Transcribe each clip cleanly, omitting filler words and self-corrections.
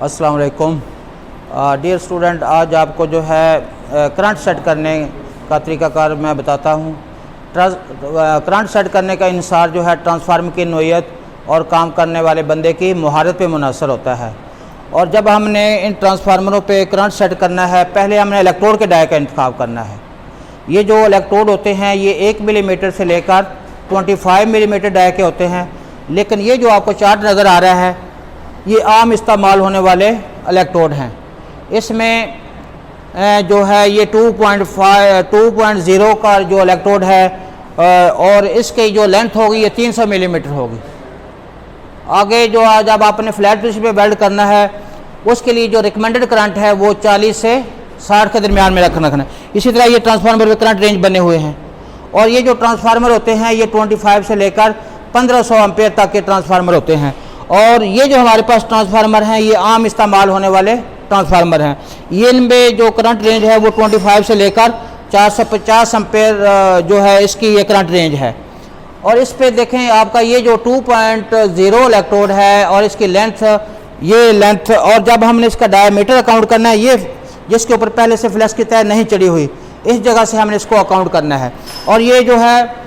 अस्सलाम वालेकुम dear student, आज आपको जो है करंट सेट करने का तरीक़ाकार मैं बताता हूँ। करंट सेट करने का इंसार जो है ट्रांसफार्मर की नोयत और काम करने वाले बंदे की महारत पे मुनहसर होता है। और जब हमने इन ट्रांसफार्मरों पे करंट सेट करना है, पहले हमने इलेक्ट्रोड के डाय का इंतखाब करना है। ये जो इलेक्ट्रोड होते हैं ये 1 मिलीमीटर से लेकर 25 मिलीमीटर डाय के होते हैं, लेकिन ये जो आपको चार्ट नज़र आ रहा है ये आम इस्तेमाल होने वाले इलेक्ट्रोड हैं। इसमें जो है ये 2.0 का जो इलेक्ट्रोड है और इसकी जो लेंथ होगी ये 300 मिलीमीटर होगी। आगे जो आज अब आपने फ्लैट पोजीशन पे वेल्ड करना है उसके लिए जो रिकमेंडेड करंट है वो 40 से 60 के दरमियान में रखना है। इसी तरह ये ट्रांसफार्मर के करंट रेंज बने हुए हैं और ये जो ट्रांसफार्मर होते हैं ये 25 से लेकर 1500 एम्पेयर तक के ट्रांसफार्मर होते हैं। और ये जो हमारे पास ट्रांसफार्मर हैं ये आम इस्तेमाल होने वाले ट्रांसफार्मर हैं। ये इनमें जो करंट रेंज है वो 25 से लेकर 450 एम्पेयर जो है इसकी ये करंट रेंज है। और इस पे देखें आपका ये जो 2.0 इलेक्ट्रोड है और इसकी लेंथ ये लेंथ, और जब हमने इसका डायमीटर अकाउंट करना है ये जिसके ऊपर पहले से फ्लैश की तय नहीं चढ़ी हुई इस जगह से हमने इसको अकाउंट करना है। और ये जो है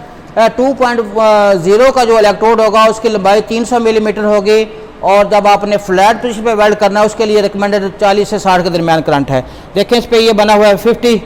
2.0 का जो इलेक्ट्रोड होगा उसकी लंबाई 300 मिलीमीटर होगी और जब आपने फ्लैट पोजीशन पे वेल्ड करना है उसके लिए रिकमेंडेड 40 से 60 के दरमियान करंट है। देखें इस पे ये बना हुआ है 50,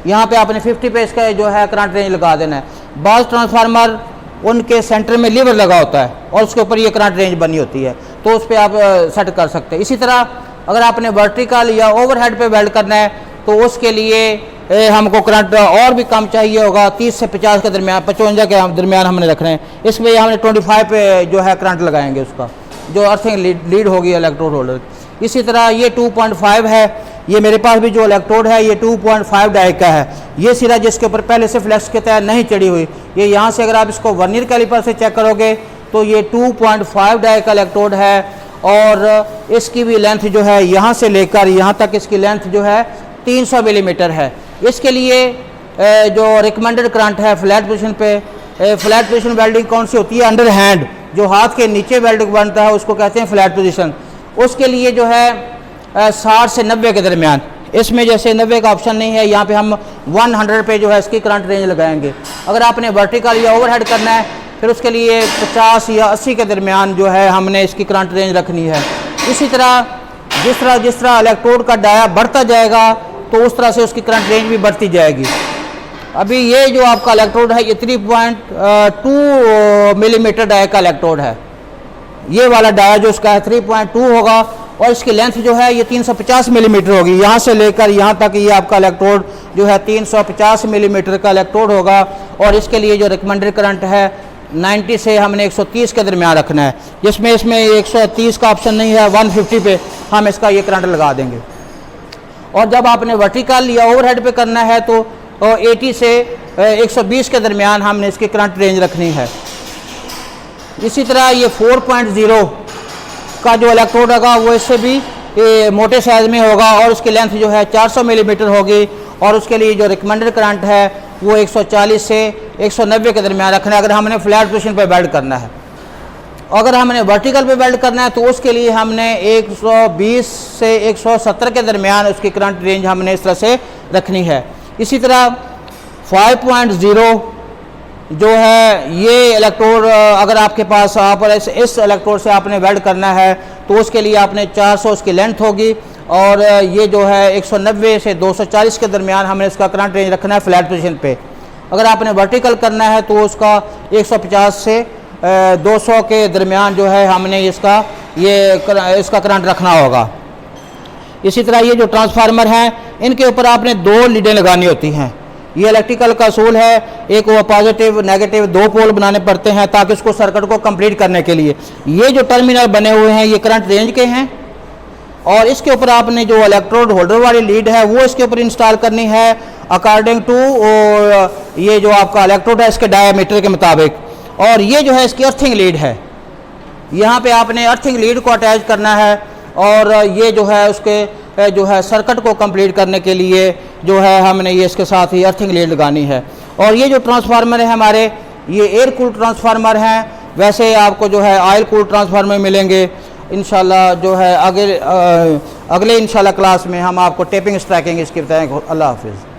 यहाँ पे आपने 50 पे इसका जो है करंट रेंज लगा देना है। बाज़ ट्रांसफार्मर उनके सेंटर में लीवर लगा होता है और उसके ऊपर ये करंट रेंज बनी होती है तो उस पर आप सेट कर सकते हैं। इसी तरह अगर आपने वर्टिकल या ओवरहेड पे वेल्ड करना है तो उसके लिए हमको करंट और भी कम चाहिए होगा, 30 से 50 के दरमियान 55 के दरमियान हमने रखना है। इसमें हमने 25 पे जो है करंट लगाएंगे उसका जो अर्थिंग लीड होगी इलेक्ट्रोड होल्डर। इसी तरह ये 2.5 है, ये मेरे पास भी जो इलेक्ट्रोड है ये 2.5 डाई का है। ये सिरा जिसके ऊपर पहले से फ्लैक्स के तहत नहीं चढ़ी हुई, ये यहाँ से अगर आप इसको वर्नियर कैलिपर से चेक करोगे तो ये 2.5 डाई का इलेक्ट्रोड है और इसकी भी लेंथ जो है यहाँ से लेकर यहाँ तक इसकी लेंथ जो है 300 मिलीमीटर है। इसके लिए जो रिकमेंडेड करंट है फ्लैट पोजीशन पे, फ्लैट पोजीशन वेल्डिंग कौन सी होती है, अंडर हैंड जो हाथ के नीचे वेल्डिंग बनता है उसको कहते हैं फ्लैट पोजीशन। उसके लिए जो है 60 से 90 के दरमियान, इसमें जैसे 90 का ऑप्शन नहीं है, यहाँ पे हम 100 पे जो है इसकी करंट रेंज लगाएंगे। अगर आपने वर्टिकल या ओवरहेड करना है फिर उसके लिए 50 या 80 के दरमियान जो है हमने इसकी करंट रेंज रखनी है। इसी तरह जिस तरह इलेक्ट्रोड का डाया बढ़ता जाएगा तो उस तरह से उसकी करंट रेंज भी बढ़ती जाएगी। अभी ये जो आपका इलेक्ट्रोड है ये 3.2 मिलीमीटर डाया का इलेक्ट्रोड है। ये वाला डाया जो उसका है 3.2 होगा और इसकी लेंथ जो है ये 350 मिलीमीटर होगी। यहाँ से लेकर यहाँ तक ये आपका इलेक्ट्रोड जो है 350 मिलीमीटर का इलेक्ट्रोड होगा और इसके लिए जो रिकमेंडेड करंट है 90 से हमने 130 के दरमियान रखना है, जिसमें इसमें 130 का ऑप्शन नहीं है, 150 पे हम इसका ये करंट लगा देंगे। और जब आपने वर्टिकल या ओवरहेड पे करना है तो 80 से 120 के दरमियान हमने इसकी करंट रेंज रखनी है। इसी तरह ये 4.0 का जो इलेक्ट्रोड होगा वो इससे भी मोटे साइज में होगा और उसकी लेंथ जो है 400 मिलीमीटर होगी और उसके लिए जो रिकमेंडेड करंट है वो 140 से 190 के दरमियान रखना है अगर हमने फ्लैट पोजीशन पे वेल्ड करना है। अगर हमने वर्टिकल पे वेल्ड करना है तो उसके लिए हमने 120 से 170 के दरमियान उसकी करंट रेंज हमने इस तरह से रखनी है। इसी तरह 5.0 जो है ये इलेक्ट्रोड अगर आपके पास आप इस इलेक्ट्रोड से आपने वेल्ड करना है तो उसके लिए आपने 400 उसकी लेंथ होगी और ये जो है 190 से 240 के दरमियान हमने इसका करंट रेंज रखना है फ्लैट पोजीशन पे। अगर आपने वर्टिकल करना है तो उसका 150 से 200 के दरमियान जो है हमने इसका करंट रखना होगा। इसी तरह ये जो ट्रांसफार्मर हैं इनके ऊपर आपने 2 लीडें लगानी होती हैं। ये इलेक्ट्रिकल का असूल है, एक वो पॉजिटिव नेगेटिव 2 पोल बनाने पड़ते हैं ताकि उसको सर्किट को कंप्लीट करने के लिए। ये जो टर्मिनल बने हुए हैं ये करंट रेंज के हैं और इसके ऊपर आपने जो इलेक्ट्रोड होल्डर वाली लीड है वो इसके ऊपर इंस्टॉल करनी है अकॉर्डिंग टू ये जो आपका इलेक्ट्रोड है इसके डायमीटर के मुताबिक। और ये जो है इसकी अर्थिंग लीड है, यहाँ पे आपने अर्थिंग लीड को अटैच करना है और ये जो है उसके जो है सर्किट को कंप्लीट करने के लिए जो है हमने ये इसके साथ ही अर्थिंग लीड लगानी है। और ये जो ट्रांसफार्मर है हमारे ये एयर कूल ट्रांसफार्मर हैं, वैसे आपको जो है ऑयल कूल ट्रांसफार्मर मिलेंगे इंशाल्लाह जो है अगले इंशाल्लाह क्लास में हम आपको टेपिंग स्ट्रैकिंग इसकी बताएंगे। अल्लाह हाफिज़।